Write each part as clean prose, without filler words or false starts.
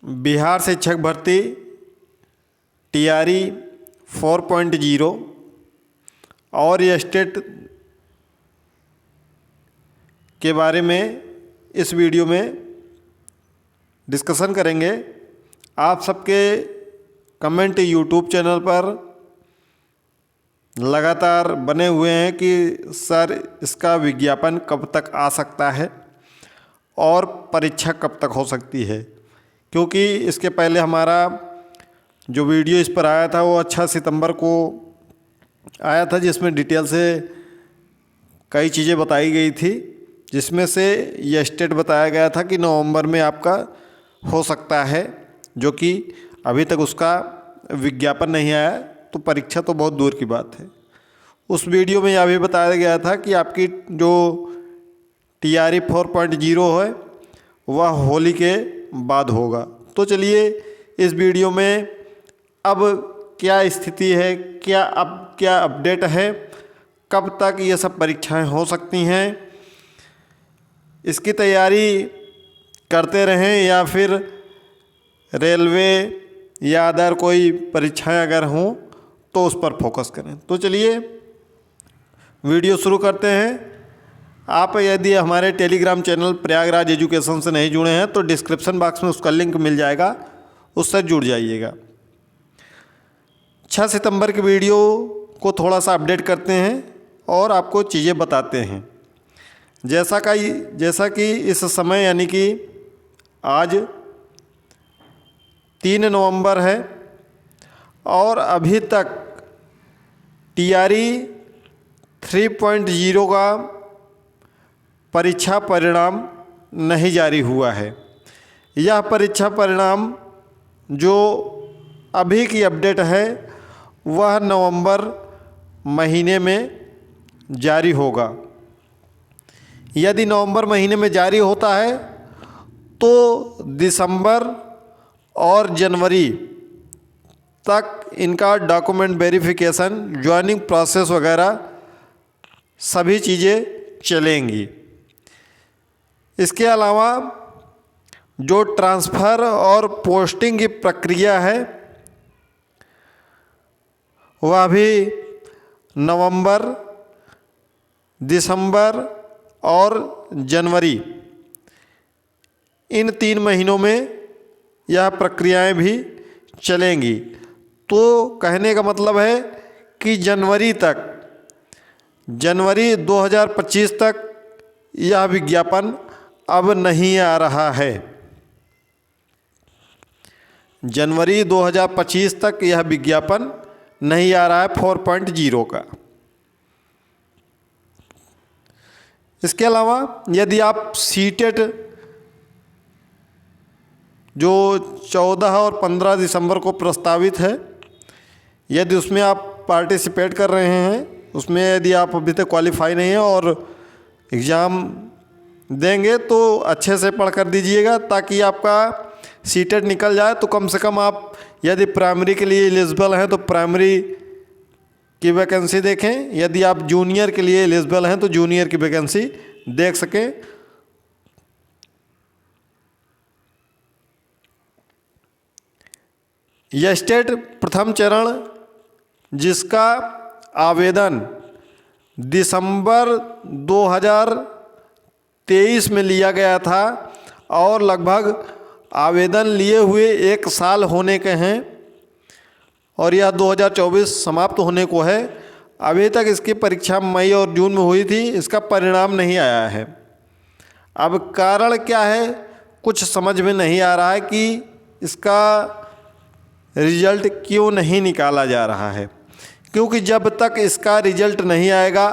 बिहार शिक्षक भर्ती टीआरई 4.0 और ये स्टेट के बारे में इस वीडियो में डिस्कशन करेंगे। आप सबके कमेंट यूट्यूब चैनल पर लगातार बने हुए हैं कि सर इसका विज्ञापन कब तक आ सकता है और परीक्षा कब तक हो सकती है, क्योंकि इसके पहले हमारा जो वीडियो इस पर आया था वो 6 सितंबर को आया था, जिसमें डिटेल से कई चीज़ें बताई गई थी, जिसमें से यह स्टेट बताया गया था कि नवंबर में आपका हो सकता है, जो कि अभी तक उसका विज्ञापन नहीं आया, तो परीक्षा तो बहुत दूर की बात है। उस वीडियो में यह भी बताया गया था कि आपकी जो टीआरई 4.0 है वह होली के बाद होगा। तो चलिए इस वीडियो में अब क्या स्थिति है, क्या अपडेट है, कब तक ये सब परीक्षाएं हो सकती हैं, इसकी तैयारी करते रहें या फिर रेलवे या अदर कोई परीक्षाएं अगर हों तो उस पर फोकस करें। तो चलिए वीडियो शुरू करते हैं। आप यदि हमारे टेलीग्राम चैनल प्रयागराज एजुकेशन से नहीं जुड़े हैं तो डिस्क्रिप्शन बॉक्स में उसका लिंक मिल जाएगा, उससे जुड़ जाइएगा। 6 सितंबर की वीडियो को थोड़ा सा अपडेट करते हैं और आपको चीज़ें बताते हैं। जैसा कि इस समय यानी कि आज 3 नवंबर है और अभी तक टीआरई 3.0 का परीक्षा परिणाम नहीं जारी हुआ है। यह परीक्षा परिणाम जो अभी की अपडेट है वह नवंबर महीने में जारी होगा। यदि नवंबर महीने में जारी होता है तो दिसंबर और जनवरी तक इनका डॉक्यूमेंट वेरिफिकेशन, ज्वाइनिंग प्रोसेस वगैरह सभी चीज़ें चलेंगी। इसके अलावा जो ट्रांसफ़र और पोस्टिंग की प्रक्रिया है वह भी नवंबर, दिसंबर और जनवरी इन 3 महीनों में यह प्रक्रियाएं भी चलेंगी। तो कहने का मतलब है कि जनवरी 2025 तक यह विज्ञापन अब नहीं आ रहा है। जनवरी 2025 तक यह विज्ञापन नहीं आ रहा है 4.0 का। इसके अलावा यदि आप सीटेट जो 14 और 15 दिसंबर को प्रस्तावित है, यदि उसमें आप पार्टिसिपेट कर रहे हैं, उसमें यदि आप अभी तक क्वालिफाई नहीं है और एग्ज़ाम देंगे तो अच्छे से पढ़ कर दीजिएगा, ताकि आपका सीटेट निकल जाए। तो कम से कम आप यदि प्राइमरी के लिए एलिजिबल हैं तो प्राइमरी की वैकेंसी देखें, यदि आप जूनियर के लिए एलिजिबल हैं तो जूनियर की वैकेंसी देख सकें। यह स्टेट प्रथम चरण जिसका आवेदन दिसंबर 2023 में लिया गया था और लगभग आवेदन लिए हुए 1 साल होने के हैं और यह 2024 समाप्त होने को है। अभी तक इसकी परीक्षा मई और जून में हुई थी, इसका परिणाम नहीं आया है। अब कारण क्या है कुछ समझ में नहीं आ रहा है कि इसका रिजल्ट क्यों नहीं निकाला जा रहा है, क्योंकि जब तक इसका रिजल्ट नहीं आएगा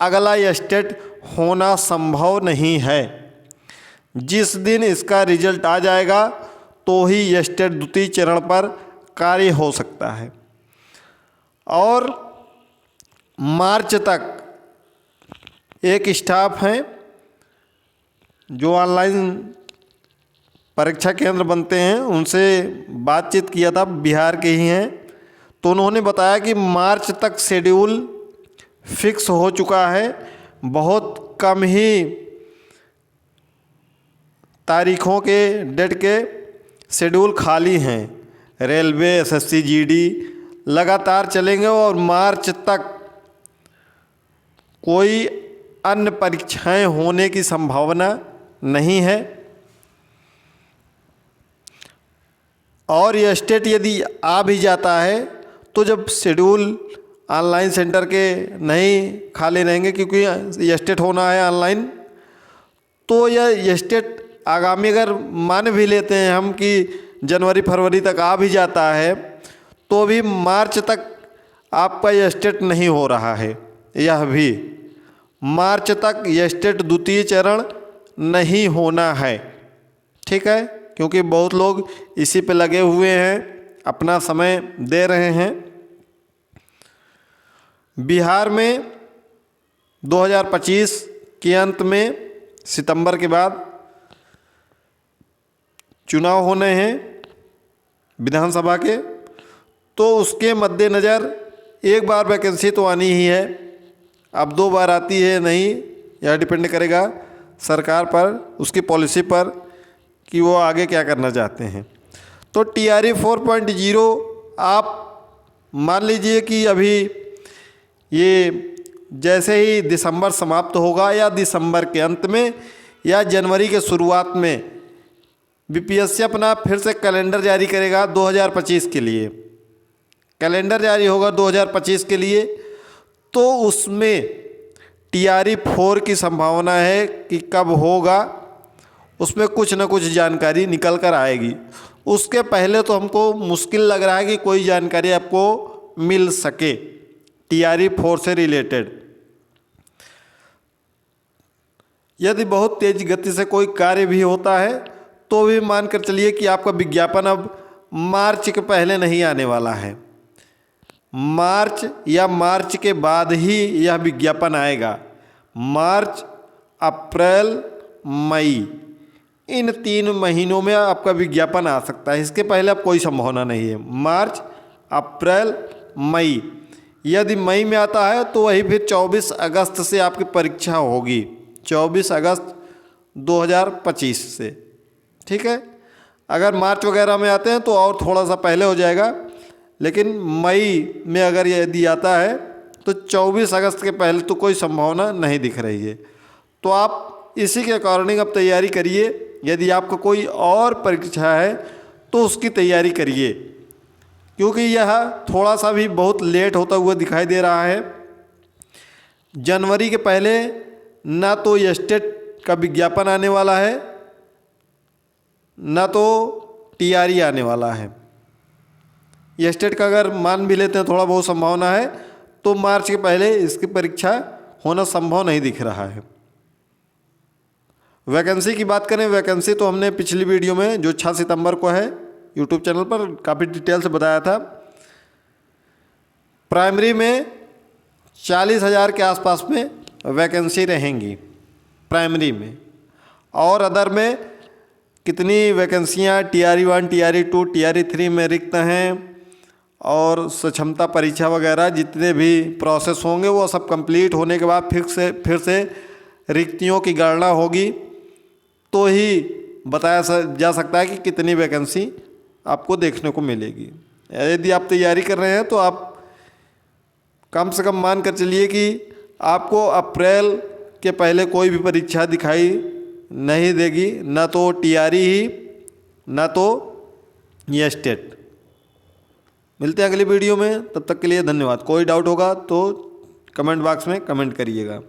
अगला स्टेट होना संभव नहीं है। जिस दिन इसका रिजल्ट आ जाएगा तो ही यह स्टेट द्वितीय चरण पर कार्य हो सकता है। और मार्च तक एक स्टाफ हैं जो ऑनलाइन परीक्षा केंद्र बनते हैं, उनसे बातचीत किया था, बिहार के ही हैं, तो उन्होंने बताया कि मार्च तक शेड्यूल फिक्स हो चुका है। बहुत कम ही तारीखों के डेट के शेड्यूल खाली हैं। रेलवे, एसएससी, जीडी लगातार चलेंगे और मार्च तक कोई अन्य परीक्षाएं होने की संभावना नहीं है। और यह स्टेट यदि आ भी जाता है तो जब शेड्यूल ऑनलाइन सेंटर के नहीं खाली रहेंगे, क्योंकि यह स्टेट होना है ऑनलाइन, तो यह स्टेट आगामी अगर मान भी लेते हैं हम कि जनवरी फरवरी तक आ भी जाता है, तो भी मार्च तक आपका यह स्टेट नहीं हो रहा है। यह भी मार्च तक यह स्टेट द्वितीय चरण नहीं होना है। ठीक है, क्योंकि बहुत लोग इसी पे लगे हुए हैं, अपना समय दे रहे हैं। बिहार में 2025 के अंत में सितंबर के बाद चुनाव होने हैं विधानसभा के, तो उसके मद्देनज़र एक बार वैकेंसी तो आनी ही है। अब 2 बार आती है नहीं, यह डिपेंड करेगा सरकार पर, उसकी पॉलिसी पर कि वो आगे क्या करना चाहते हैं। तो TRE 4.0 आप मान लीजिए कि अभी ये जैसे ही दिसंबर समाप्त होगा या दिसंबर के अंत में या जनवरी के शुरुआत में BPSC अपना फिर से कैलेंडर जारी करेगा 2025 के लिए। कैलेंडर जारी होगा 2025 के लिए, तो उसमें TRE 4 की संभावना है कि कब होगा, उसमें कुछ न कुछ जानकारी निकल कर आएगी। उसके पहले तो हमको मुश्किल लग रहा है कि कोई जानकारी आपको मिल सके TRE 4 से रिलेटेड। यदि बहुत तेज गति से कोई कार्य भी होता है तो भी मानकर चलिए कि आपका विज्ञापन अब मार्च के पहले नहीं आने वाला है। मार्च या मार्च के बाद ही यह विज्ञापन आएगा। मार्च, अप्रैल, मई, इन 3 महीनों में आपका विज्ञापन आ सकता है। इसके पहले अब कोई संभावना नहीं है। मार्च, अप्रैल, मई, यदि मई में आता है तो वही फिर 24 अगस्त से आपकी परीक्षा होगी, 24 अगस्त 2025 से। ठीक है, अगर मार्च वगैरह में आते हैं तो और थोड़ा सा पहले हो जाएगा, लेकिन मई में अगर यदि आता है तो 24 अगस्त के पहले तो कोई संभावना नहीं दिख रही है। तो आप इसी के अकॉर्डिंग अब तैयारी करिए। यदि आपको कोई और परीक्षा है तो उसकी तैयारी करिए, क्योंकि यह थोड़ा सा भी बहुत लेट होता हुआ दिखाई दे रहा है। जनवरी के पहले ना तो यह स्टेट का विज्ञापन आने वाला है, ना तो TRE आने वाला है। यह स्टेट का अगर मान भी लेते हैं थोड़ा बहुत संभावना है, तो मार्च के पहले इसकी परीक्षा होना संभव नहीं दिख रहा है। वैकेंसी की बात करें, वैकेंसी तो हमने पिछली वीडियो में जो 6 सितंबर को है यूट्यूब चैनल पर काफ़ी डिटेल से बताया था। प्राइमरी में 40,000 के आसपास में वैकेंसी रहेंगी प्राइमरी में, और अदर में कितनी वैकेंसियाँ TRE 1, TRE 2, TRE 3 में रिक्त हैं, और सक्षमता परीक्षा वगैरह जितने भी प्रोसेस होंगे वो सब कंप्लीट होने के बाद फिर से रिक्तियों की गणना होगी, तो ही बताया जा सकता है कि कितनी वैकेंसी आपको देखने को मिलेगी। यदि आप तैयारी कर रहे हैं तो आप कम से कम मान कर चलिए कि आपको अप्रैल के पहले कोई भी परीक्षा दिखाई नहीं देगी, ना तो TRE ही, ना तो ये स्टेट। मिलते हैं अगली वीडियो में, तब तक के लिए धन्यवाद। कोई डाउट होगा तो कमेंट बॉक्स में कमेंट करिएगा।